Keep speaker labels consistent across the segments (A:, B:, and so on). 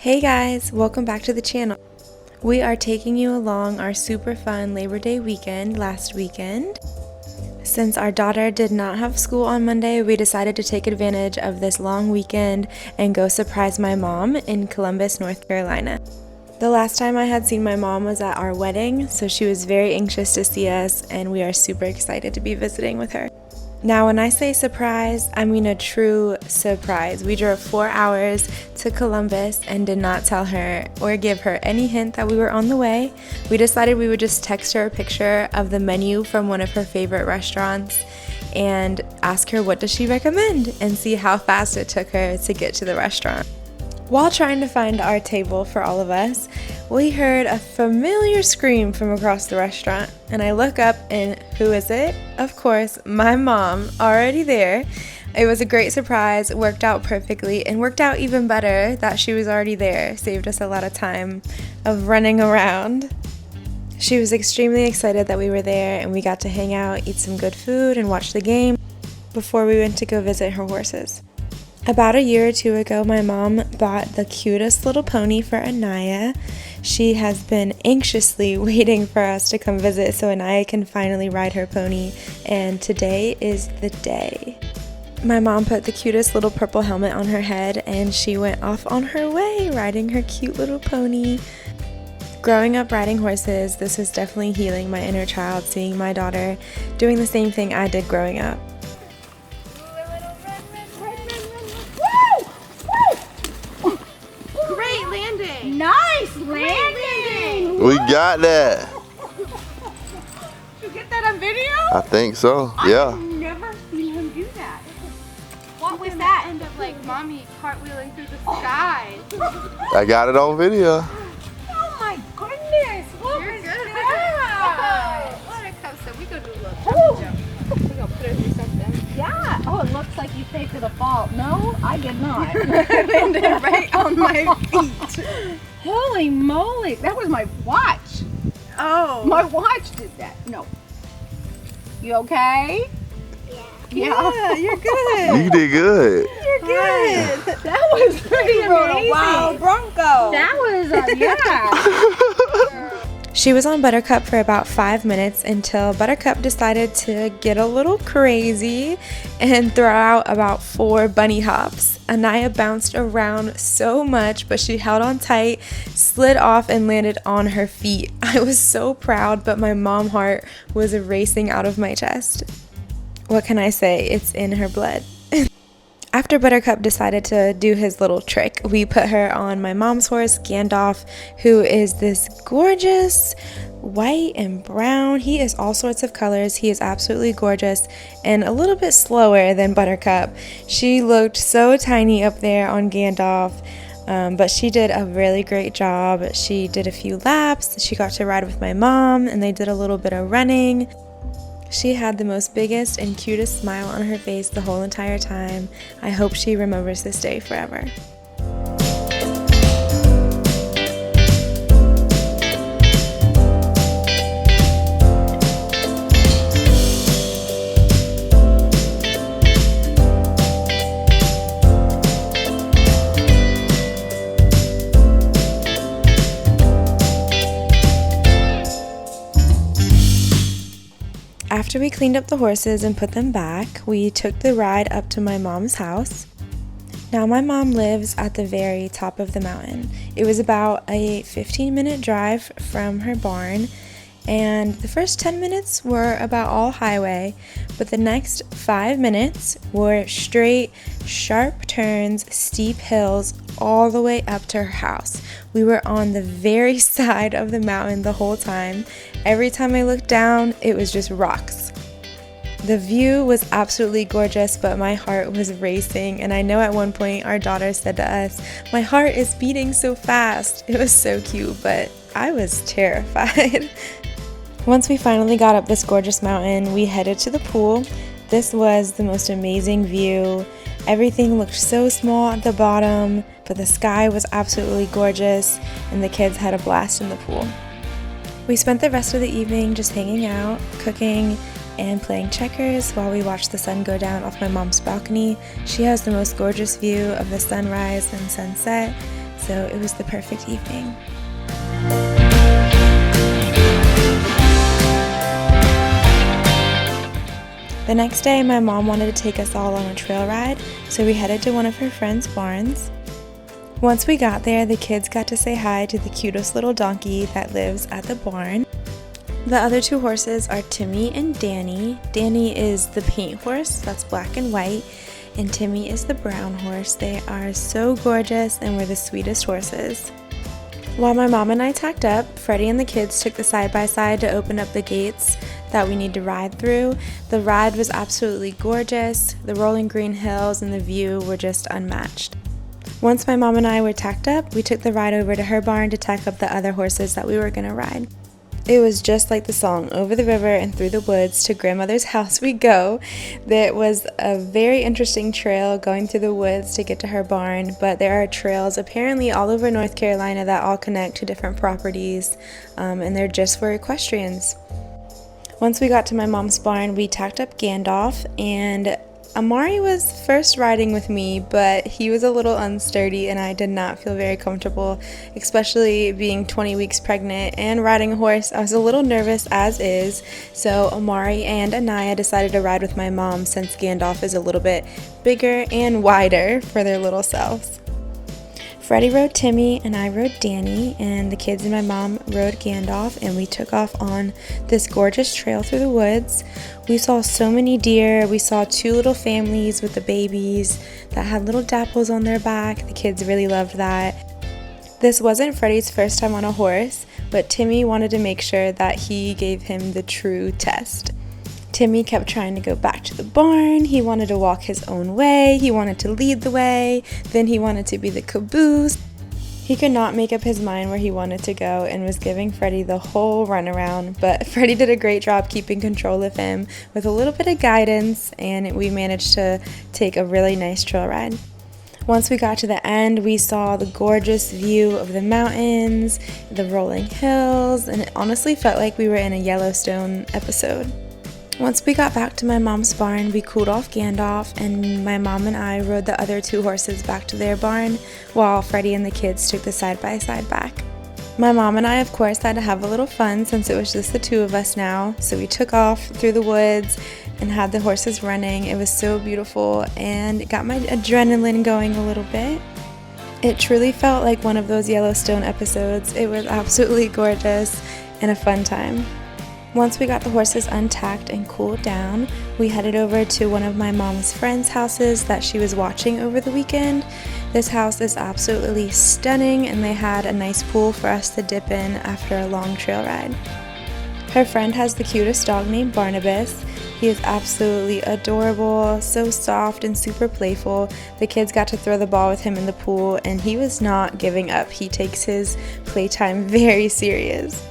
A: Hey guys, welcome back to the channel. We are taking you along our super fun Labor Day weekend last weekend. Since our daughter did not have school on Monday, we decided to take advantage of this long weekend and go surprise my mom in Columbus, North Carolina. The last time I had seen my mom was at our wedding, so she was very anxious to see us, and we are super excited to be visiting with her. Now, when I say surprise, I mean a true surprise. We drove 4 hours to Columbus and did not tell her or give her any hint that we were on the way. We decided we would just text her a picture of the menu from one of her favorite restaurants and ask her what does she recommend and see how fast it took her to get to the restaurant. While trying to find our table for all of us, we heard a familiar scream from across the restaurant, and I look up and who is it? Of course, my mom, already there. It was a great surprise, worked out perfectly, and worked out even better that she was already there. Saved us a lot of time of running around. She was extremely excited that we were there, and we got to hang out, eat some good food, and watch the game before we went to go visit her horses. About a year or two ago, my mom bought the cutest little pony for Anaya. She has been anxiously waiting for us to come visit so Anaya can finally ride her pony, and today is the day. My mom put the cutest little purple helmet on her head and she went off on her way riding her cute little pony. Growing up riding horses, this was definitely healing my inner child, seeing my daughter doing the same thing I did growing up.
B: Nice landing!
C: We got that.
B: Did you get that on video?
C: I think so. Yeah.
B: I've never seen him do that.
D: What was that? End of like mommy cartwheeling through the sky.
C: I got it on video.
B: Oh my goodness! What
D: You're
B: was
D: good.
B: that?
D: What a cup. So we go do a little jump. We gonna put her through something.
B: Yeah. Oh, it looks like you faked it a fall. No, I did not.
D: Landed right on my feet.
B: Holy moly! That was my watch.
D: Oh.
B: My watch did that. No. You okay?
D: Yeah, you're good.
C: You did good.
D: You're good.
B: That was pretty amazing.
D: Wow, Bronco.
B: That was yeah.
A: She was on Buttercup for about 5 minutes until Buttercup decided to get a little crazy and throw out about 4 bunny hops. Anaya bounced around so much, but she held on tight, slid off, and landed on her feet. I was so proud, but my mom heart was racing out of my chest. What can I say? It's in her blood. After Buttercup decided to do his little trick, we put her on my mom's horse, Gandalf, who is this gorgeous white and brown. He is all sorts of colors. He is absolutely gorgeous and a little bit slower than Buttercup. She looked so tiny up there on Gandalf, but she did a really great job. She did a few laps. She got to ride with my mom, and they did a little bit of running. She had the most biggest and cutest smile on her face the whole entire time. I hope she remembers this day forever. After we cleaned up the horses and put them back, we took the ride up to my mom's house. Now, my mom lives at the very top of the mountain. It was about a 15-minute drive from her barn, and the first 10 minutes were about all highway, but the next 5 minutes were straight, sharp turns, steep hills, all the way up to her house. We were on the very side of the mountain the whole time. Every time I looked down, it was just rocks. The view was absolutely gorgeous, but my heart was racing, and I know at one point our daughter said to us, "My heart is beating so fast." It was so cute, but I was terrified. Once we finally got up this gorgeous mountain, we headed to the pool. This was the most amazing view. Everything looked so small at the bottom, but the sky was absolutely gorgeous, and the kids had a blast in the pool. We spent the rest of the evening just hanging out, cooking, and playing checkers while we watched the sun go down off my mom's balcony. She has the most gorgeous view of the sunrise and sunset, so so it was the perfect evening. The next day, my mom wanted to take us all on a trail ride, so we headed to one of her friend's barns. Once we got there, the kids got to say hi to the cutest little donkey that lives at the barn. The other two horses are Timmy and Danny. Danny is the paint horse, that's black and white, and Timmy is the brown horse. They are so gorgeous and were the sweetest horses. While my mom and I tacked up, Freddie and the kids took the side-by-side to open up the gates that we need to ride through. The ride was absolutely gorgeous. The rolling green hills and the view were just unmatched. Once my mom and I were tacked up, we took the ride over to her barn to tack up the other horses that we were going to ride. It was just like the song, over the river and through the woods to grandmother's house we go. There was a very interesting trail going through the woods to get to her barn, but there are trails apparently all over North Carolina that all connect to different properties, and they're just for equestrians. Once we got to my mom's barn, we tacked up Gandalf, and Amari was first riding with me, but he was a little unsturdy and I did not feel very comfortable, especially being 20 weeks pregnant and riding a horse. I was a little nervous as is, so Amari and Anaya decided to ride with my mom since Gandalf is a little bit bigger and wider for their little selves. Freddie rode Timmy and I rode Danny, and the kids and my mom rode Gandalf, and we took off on this gorgeous trail through the woods. We saw so many deer. We saw two little families with the babies that had little dapples on their back. The kids really loved that. This wasn't Freddie's first time on a horse, but Timmy wanted to make sure that he gave him the true test. Timmy kept trying to go back to the barn. He wanted to walk his own way. He wanted to lead the way. Then he wanted to be the caboose. He could not make up his mind where he wanted to go and was giving Freddie the whole runaround, but Freddie did a great job keeping control of him with a little bit of guidance, and we managed to take a really nice trail ride. Once we got to the end, we saw the gorgeous view of the mountains, the rolling hills, and it honestly felt like we were in a Yellowstone episode. Once we got back to my mom's barn, we cooled off Gandalf, and my mom and I rode the other two horses back to their barn, while Freddie and the kids took the side-by-side back. My mom and I, of course, had to have a little fun since it was just the two of us now, so we took off through the woods and had the horses running. It was so beautiful, and it got my adrenaline going a little bit. It truly felt like one of those Yellowstone episodes. It was absolutely gorgeous and a fun time. Once we got the horses untacked and cooled down, we headed over to one of my mom's friends' houses that she was watching over the weekend. This house is absolutely stunning, and they had a nice pool for us to dip in after a long trail ride. Her friend has the cutest dog named Barnabas. He is absolutely adorable, so soft and super playful. The kids got to throw the ball with him in the pool, and he was not giving up. He takes his playtime very serious.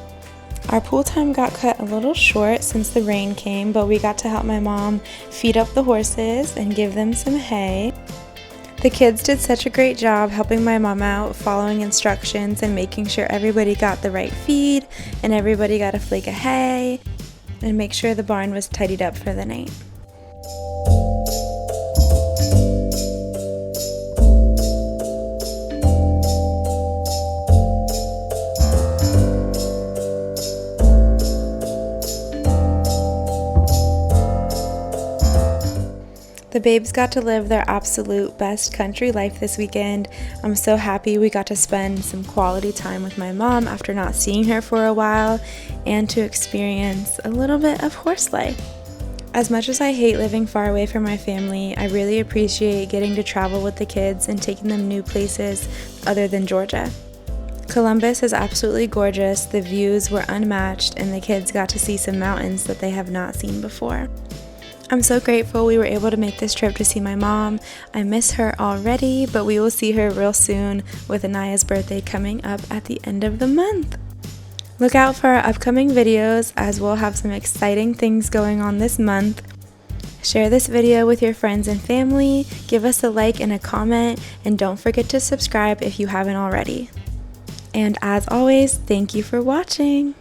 A: Our pool time got cut a little short since the rain came, but we got to help my mom feed up the horses and give them some hay. The kids did such a great job helping my mom out, following instructions and making sure everybody got the right feed and everybody got a flake of hay, and make sure the barn was tidied up for the night. The babes got to live their absolute best country life this weekend. I'm so happy we got to spend some quality time with my mom after not seeing her for a while, and to experience a little bit of horse life. As much as I hate living far away from my family, I really appreciate getting to travel with the kids and taking them new places other than Georgia. Columbus is absolutely gorgeous, the views were unmatched, and the kids got to see some mountains that they have not seen before. I'm so grateful we were able to make this trip to see my mom. I miss her already, but we will see her real soon with Anaya's birthday coming up at the end of the month. Look out for our upcoming videos, as we'll have some exciting things going on this month. Share this video with your friends and family, give us a like and a comment, and don't forget to subscribe if you haven't already. And as always, thank you for watching.